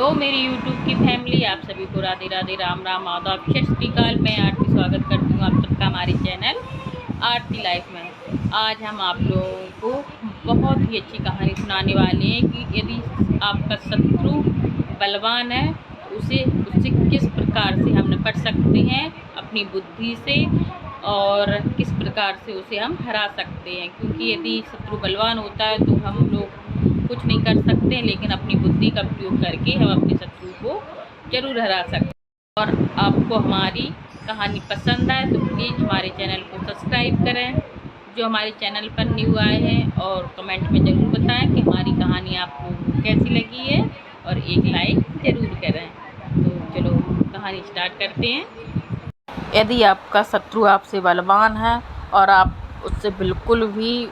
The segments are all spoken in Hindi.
हेलो मेरी यूट्यूब की फैमिली, आप सभी को राधे राधे, राम राम, आदाब, सत श्री अकाल। मैं आरती स्वागत करती हूँ आप सबका हमारे चैनल आरती लाइफ में। आज हम आप लोगों को बहुत ही अच्छी कहानी सुनाने वाले हैं कि यदि आपका शत्रु बलवान है तो उससे किस प्रकार से हम निपट सकते हैं अपनी बुद्धि से, और किस प्रकार से उसे हम हरा सकते हैं। क्योंकि यदि शत्रु बलवान होता है तो हम लोग कुछ नहीं कर सकते, लेकिन अपनी बुद्धि का प्रयोग करके हम अपने शत्रु को जरूर हरा सकते हैं। और आपको हमारी कहानी पसंद आए तो प्लीज़ हमारे चैनल को सब्सक्राइब करें, जो हमारे चैनल पर न्यू आए हैं, और कमेंट में ज़रूर बताएं कि हमारी कहानी आपको कैसी लगी है, और एक लाइक ज़रूर करें। तो चलो कहानी स्टार्ट करते हैं। यदि आपका शत्रु आपसे बलवान है और आप उससे बिल्कुल भी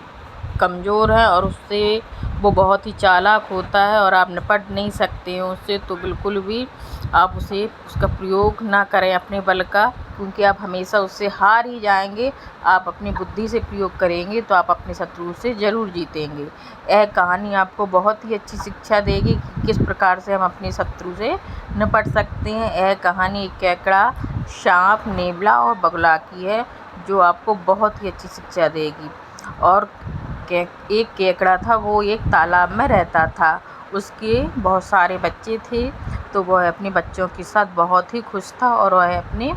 कमज़ोर है और उससे वो बहुत ही चालाक होता है और आप निपट नहीं सकते हैं उससे, तो बिल्कुल भी आप उसका प्रयोग ना करें अपने बल का, क्योंकि आप हमेशा उससे हार ही जाएंगे। आप अपनी बुद्धि से प्रयोग करेंगे तो आप अपने शत्रु से ज़रूर जीतेंगे। यह कहानी आपको बहुत ही अच्छी शिक्षा देगी कि किस प्रकार से हम अपने शत्रु से निपट सकते हैं। यह कहानी एक केकड़ा, सांप, नेवला और बगुला की है, जो आपको बहुत ही अच्छी शिक्षा देगी। और एक केकड़ा था, वो एक तालाब में रहता था। उसके बहुत सारे बच्चे थे, तो वह अपने बच्चों के साथ बहुत ही खुश था, और वह अपने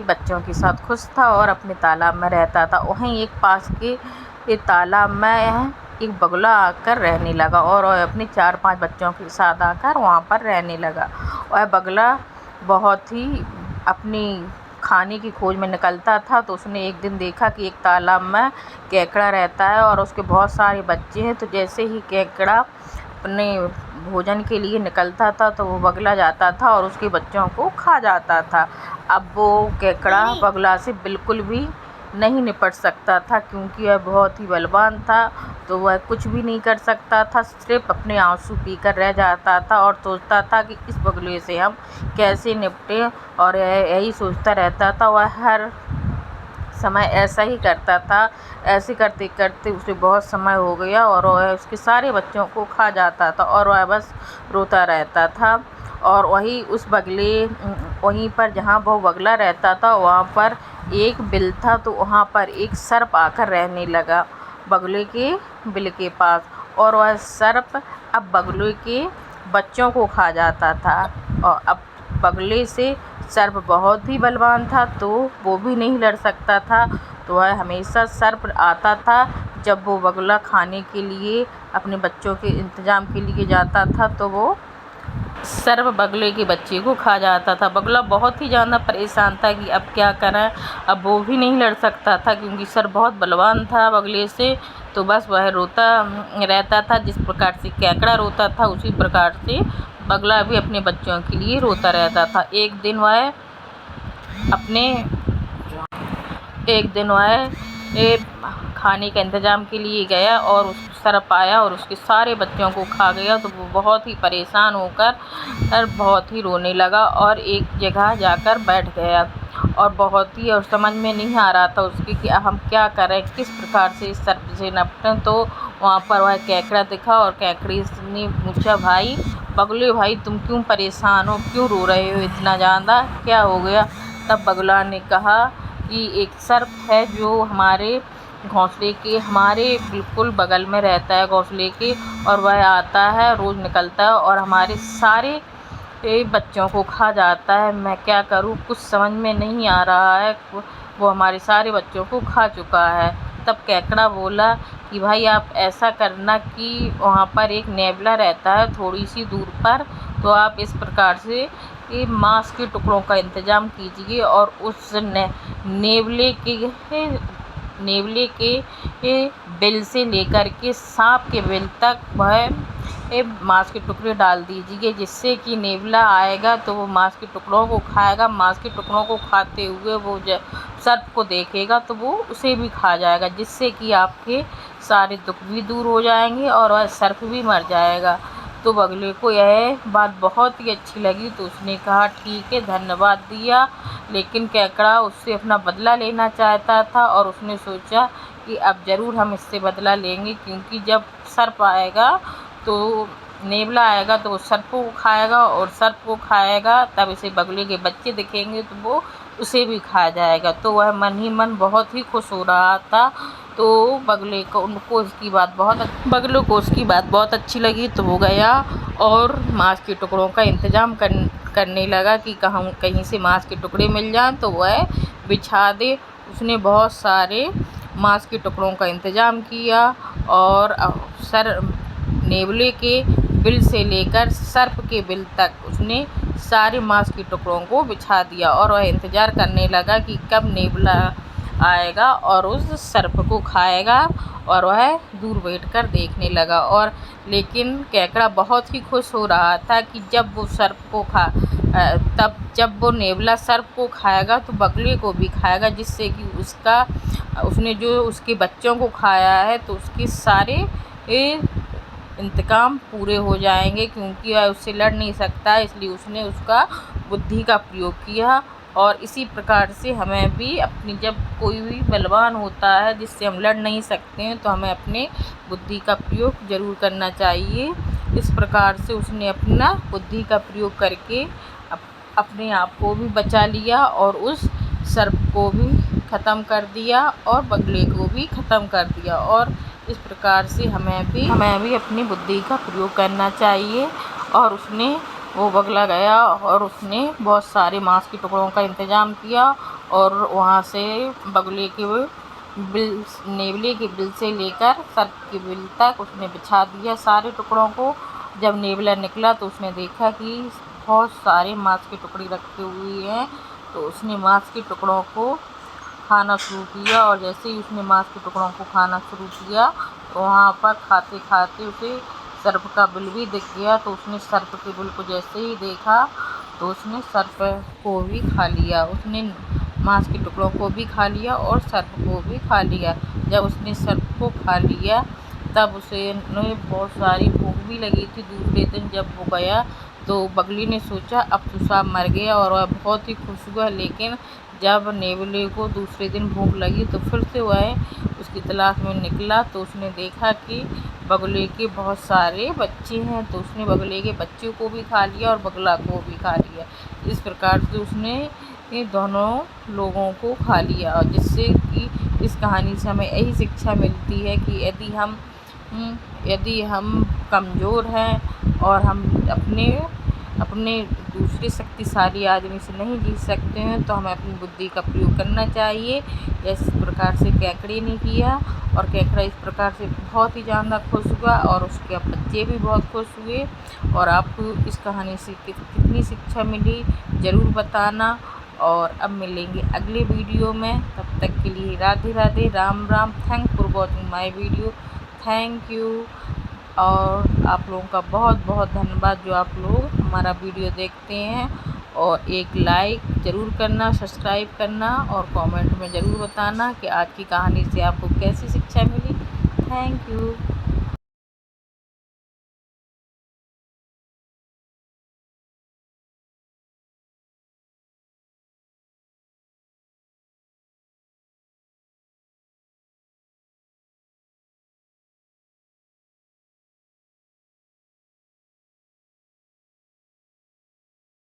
बच्चों के साथ खुश था और अपने तालाब में रहता था। वहीं एक पास के तालाब में एक बगुला आकर रहने लगा, और वह अपने 4-5 बच्चों के साथ आकर वहाँ पर रहने लगा। वह बगुला बहुत ही अपनी खाने की खोज में निकलता था, तो उसने एक दिन देखा कि एक तालाब में केकड़ा रहता है और उसके बहुत सारे बच्चे हैं। तो जैसे ही केकड़ा अपने भोजन के लिए निकलता था तो वो बगुला जाता था और उसके बच्चों को खा जाता था। अब वो केकड़ा बगुला से बिल्कुल भी नहीं निपट सकता था, क्योंकि वह बहुत ही बलवान था। तो वह कुछ भी नहीं कर सकता था, सिर्फ अपने आंसू पीकर रह जाता था और सोचता था कि इस बगुले से हम कैसे निपटें, और यही सोचता रहता था। वह हर समय ऐसा ही करता था। ऐसे करते करते उसे बहुत समय हो गया और वह उसके सारे बच्चों को खा जाता था, और वह बस रोता रहता था। और वहीं पर जहाँ वो बगुला रहता था वहाँ पर एक बिल था, तो वहाँ पर एक सर्प आकर रहने लगा बगुले के बिल के पास, और वह सर्प अब बगुले के बच्चों को खा जाता था। और अब बगुले से सर्प बहुत ही बलवान था, तो वो भी नहीं लड़ सकता था। तो वह हमेशा सर्प आता था जब वो बगुला खाने के लिए अपने बच्चों के इंतज़ाम के लिए जाता था, तो वो सर्प बगुले के बच्चे को खा जाता था। बगुला बहुत ही ज़्यादा परेशान था कि अब क्या करें। अब वो भी नहीं लड़ सकता था, क्योंकि सर्प बहुत बलवान था बगुले से। तो बस वह रोता रहता था। जिस प्रकार से केकड़ा रोता था, उसी प्रकार से बगुला भी अपने बच्चों के लिए रोता रहता था। एक दिन वह खाने का इंतज़ाम के लिए गया, और उस सर्प आया और उसके सारे बच्चों को खा गया। तो वो बहुत ही परेशान होकर बहुत ही रोने लगा और एक जगह जाकर बैठ गया, और समझ में नहीं आ रहा था उसके कि हम क्या करें, किस प्रकार से इस सर्प से निपटें। तो वहाँ पर वह केकड़ा दिखा, और केकड़े ने पूछा, भाई बगुले भाई, तुम क्यों परेशान हो, क्यों रो रहे हो इतना ज़्यादा, क्या हो गया। तब बगुला ने कहा कि एक सर्प है जो हमारे बिल्कुल बगल में रहता है घोंसले के, और वह आता है, रोज़ निकलता है और हमारे सारे बच्चों को खा जाता है। मैं क्या करूं, कुछ समझ में नहीं आ रहा है। वो हमारे सारे बच्चों को खा चुका है। तब केकड़ा बोला कि भाई आप ऐसा करना कि वहाँ पर एक नेवला रहता है थोड़ी सी दूर पर, तो आप इस प्रकार से मांस के टुकड़ों का इंतज़ाम कीजिए, और उस नेवले के बिल से लेकर के सांप के बिल तक वह मांस के टुकड़े डाल दीजिए, जिससे कि नेवला आएगा तो वो मांस के टुकड़ों को खाएगा। मांस के टुकड़ों को खाते हुए वो सर्प को देखेगा तो वो उसे भी खा जाएगा, जिससे कि आपके सारे दुख भी दूर हो जाएंगे और वह सर्प भी मर जाएगा। तो बगुले को यह बात बहुत ही अच्छी लगी, तो उसने कहा ठीक है, धन्यवाद दिया। लेकिन केकड़ा उससे अपना बदला लेना चाहता था, और उसने सोचा कि अब ज़रूर हम इससे बदला लेंगे, क्योंकि जब सर्प आएगा तो नेवला आएगा तो वो सर्प को खाएगा, और सर्प को खाएगा तब इसे बगुले के बच्चे दिखेंगे तो वो उसे भी खा जाएगा। तो वह मन ही मन बहुत ही खुश हो रहा था। तो बगुले को बगुले को उसकी बात बहुत अच्छी लगी। तो वो गया और मांस के टुकड़ों का इंतज़ाम करने लगा कि कहीं से मांस के टुकड़े मिल जाएं तो वह बिछा दे। उसने बहुत सारे मांस के टुकड़ों का इंतज़ाम किया और नेवले के बिल से लेकर सर्प के बिल तक उसने सारे मांस के टुकड़ों को बिछा दिया, और वह इंतज़ार करने लगा कि कब नेवला आएगा और उस सर्प को खाएगा। और वह दूर बैठकर देखने लगा, और लेकिन केकड़ा बहुत ही खुश हो रहा था कि जब वो नेवला सर्प को खाएगा तो बगुले को भी खाएगा, जिससे कि उसने जो उसके बच्चों को खाया है तो उसके सारे इंतकाम पूरे हो जाएंगे, क्योंकि वह उससे लड़ नहीं सकता, इसलिए उसने उसका बुद्धि का प्रयोग किया। और इसी प्रकार से हमें भी जब कोई भी बलवान होता है जिससे हम लड़ नहीं सकते हैं तो हमें अपने बुद्धि का प्रयोग ज़रूर करना चाहिए। इस प्रकार से उसने अपना बुद्धि का प्रयोग करके अपने आप को भी बचा लिया और उस सर्प को भी ख़त्म कर दिया और बगुले को भी ख़त्म कर दिया। और इस प्रकार से हमें भी अपनी बुद्धि का प्रयोग करना चाहिए। और वो बगुला गया और उसने बहुत सारे मांस के टुकड़ों का इंतज़ाम किया, और वहाँ से नेवले के बिल से लेकर सर्प के बिल तक उसने बिछा दिया सारे टुकड़ों को। जब नेवला निकला तो उसने देखा कि बहुत सारे मांस के टुकड़े रखे हुए हैं, तो उसने मांस के टुकड़ों को खाना शुरू किया। और जैसे ही उसने मांस के टुकड़ों को खाना शुरू किया तो वहाँ पर खाते खाते उसे सर्प का बिल भी दिख गया। तो उसने सर्प के बिल को जैसे ही देखा तो उसने सर्प को भी खा लिया। उसने मांस के टुकड़ों को भी खा लिया और सर्प को भी खा लिया। जब उसने सर्प को खा लिया तब उसे बहुत सारी भूख भी लगी थी। दूसरे दिन जब वो गया तो बगुले ने सोचा अब तो सांप मर गया, और वह बहुत ही खुश हुआ। लेकिन जब नेवले को दूसरे दिन भूख लगी तो फिर से वह उसकी तलाश में निकला, तो उसने देखा कि बगुले के बहुत सारे बच्चे हैं। तो उसने बगुले के बच्चों को भी खा लिया और बगुला को भी खा लिया। इस प्रकार से उसने दोनों लोगों को खा लिया। और जिससे कि इस कहानी से हमें यही शिक्षा मिलती है कि यदि हम कमज़ोर हैं और हम अपने दूसरे शक्तिशाली आदमी से नहीं जीत सकते हैं तो हमें अपनी बुद्धि का प्रयोग करना चाहिए। इस प्रकार से केकड़े ने किया, और केकड़ा इस प्रकार से बहुत ही ज़्यादा खुश हुआ और उसके बच्चे भी बहुत खुश हुए। और आपको इस कहानी से कितनी शिक्षा मिली ज़रूर बताना। और अब मिलेंगे अगले वीडियो में, तब तक के लिए Radhe Radhe, Ram Ram. Thank for watching my video. Thank you. और आप लोगों का बहुत बहुत धन्यवाद जो आप लोग हमारा वीडियो देखते हैं। और एक लाइक ज़रूर करना, सब्सक्राइब करना और कमेंट में ज़रूर बताना कि आज की कहानी से आपको कैसी शिक्षा मिली। Thank you.